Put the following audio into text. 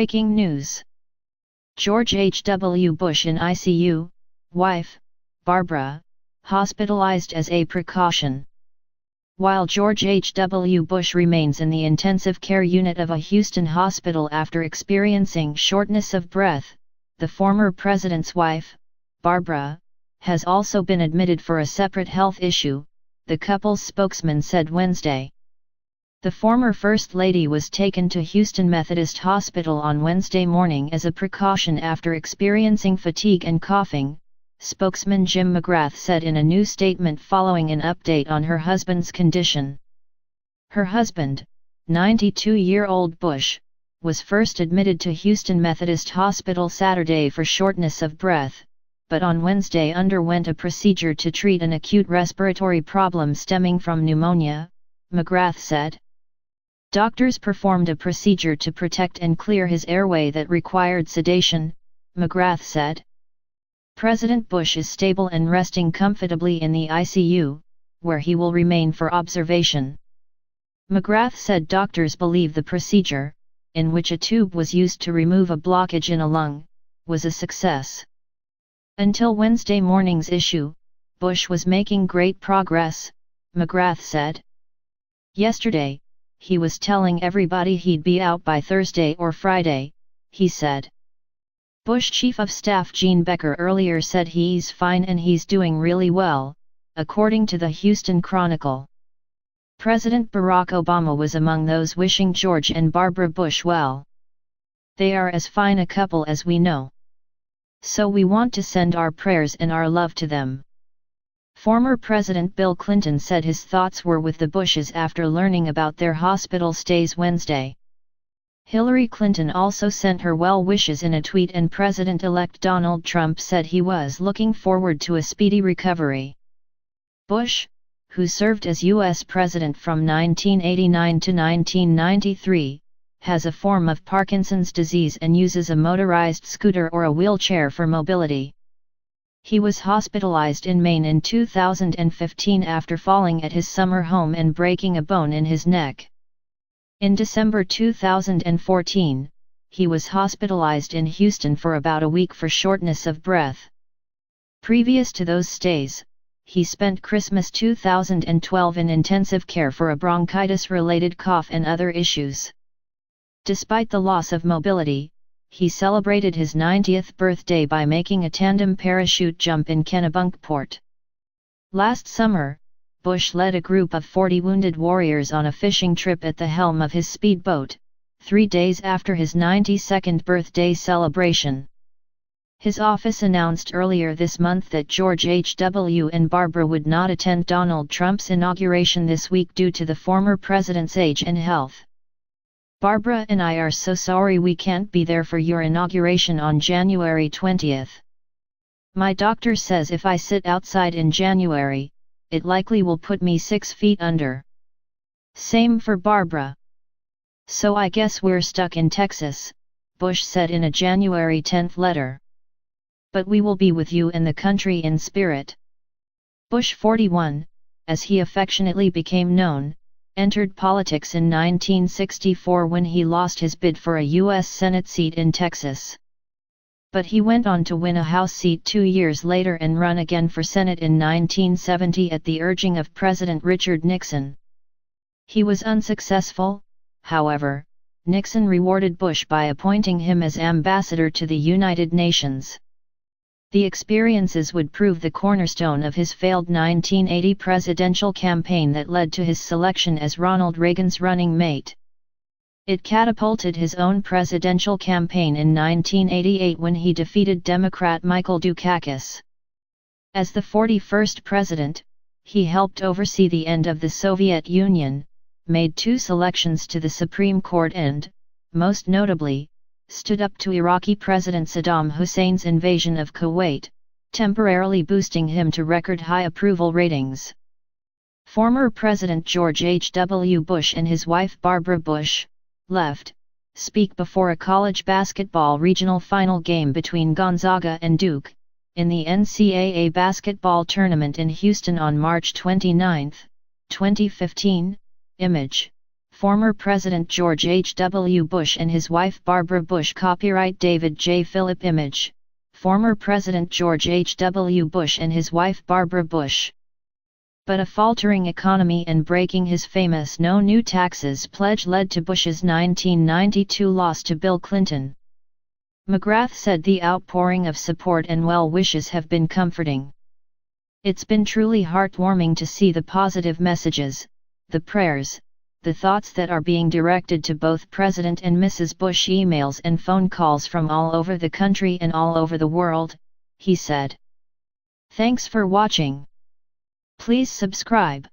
Breaking news. George H. W. Bush in ICU, wife, Barbara, hospitalized as a precaution. While George H. W. Bush remains in the intensive care unit of a Houston hospital after experiencing shortness of breath, the former president's wife, Barbara, has also been admitted for a separate health issue, the couple's spokesman said Wednesday. The former First Lady was taken to Houston Methodist Hospital on Wednesday morning as a precaution after experiencing fatigue and coughing, spokesman Jim McGrath said in a new statement following an update on her husband's condition. Her husband, 92-year-old Bush, was first admitted to Houston Methodist Hospital Saturday for shortness of breath, but on Wednesday underwent a procedure to treat an acute respiratory problem stemming from pneumonia, McGrath said. Doctors performed a procedure to protect and clear his airway that required sedation, McGrath said. President Bush is stable and resting comfortably in the ICU, where he will remain for observation. McGrath said doctors believe the procedure, in which a tube was used to remove a blockage in a lung, was a success. Until Wednesday morning's issue, Bush was making great progress, McGrath said. Yesterday, he was telling everybody he'd be out by Thursday or Friday, he said. Bush Chief of Staff Gene Becker earlier said he's fine and he's doing really well, according to the Houston Chronicle. President Barack Obama was among those wishing George and Barbara Bush well. They are as fine a couple as we know. So we want to send our prayers and our love to them. Former President Bill Clinton said his thoughts were with the Bushes after learning about their hospital stays Wednesday. Hillary Clinton also sent her well wishes in a tweet, and President-elect Donald Trump said he was looking forward to a speedy recovery. Bush, who served as U.S. President from 1989 to 1993, has a form of Parkinson's disease and uses a motorized scooter or a wheelchair for mobility. He was hospitalized in Maine in 2015 after falling at his summer home and breaking a bone in his neck. In December 2014, he was hospitalized in Houston for about a week for shortness of breath. Previous to those stays, he spent Christmas 2012 in intensive care for a bronchitis-related cough and other issues. Despite the loss of mobility, he celebrated his 90th birthday by making a tandem parachute jump in Kennebunkport. Last summer, Bush led a group of 40 wounded warriors on a fishing trip at the helm of his speedboat, 3 days after his 92nd birthday celebration. His office announced earlier this month that George H. W. and Barbara would not attend Donald Trump's inauguration this week due to the former president's age and health. Barbara and I are so sorry we can't be there for your inauguration on January 20th. My doctor says if I sit outside in January, it likely will put me 6 feet under. Same for Barbara. So I guess we're stuck in Texas, Bush said in a January 10th letter. But we will be with you and the country in spirit. Bush 41, as he affectionately became known, entered politics in 1964 when he lost his bid for a U.S. Senate seat in Texas. But he went on to win a House seat 2 years later and run again for Senate in 1970 at the urging of President Richard Nixon. He was unsuccessful, however. Nixon rewarded Bush by appointing him as ambassador to the United Nations. The experiences would prove the cornerstone of his failed 1980 presidential campaign that led to his selection as Ronald Reagan's running mate. It catapulted his own presidential campaign in 1988 when he defeated Democrat Michael Dukakis. As the 41st president, he helped oversee the end of the Soviet Union, made 2 selections to the Supreme Court and, most notably, stood up to Iraqi President Saddam Hussein's invasion of Kuwait, temporarily boosting him to record-high approval ratings. Former President George H. W. Bush and his wife Barbara Bush, left, speak before a college basketball regional final game between Gonzaga and Duke, in the NCAA basketball tournament in Houston on March 29, 2015, Image, Former President George H. W. Bush and his wife Barbara Bush. Copyright David J. Philip. Image. Former President George H. W. Bush and his wife Barbara Bush. But a faltering economy and breaking his famous no new taxes pledge led to Bush's 1992 loss to Bill Clinton. McGrath said the outpouring of support and well wishes have been comforting. It's been truly heartwarming to see the positive messages, the prayers, the thoughts that are being directed to both President and Mrs. Bush, emails and phone calls from all over the country and all over the world, he said. Thanks for watching. Please subscribe.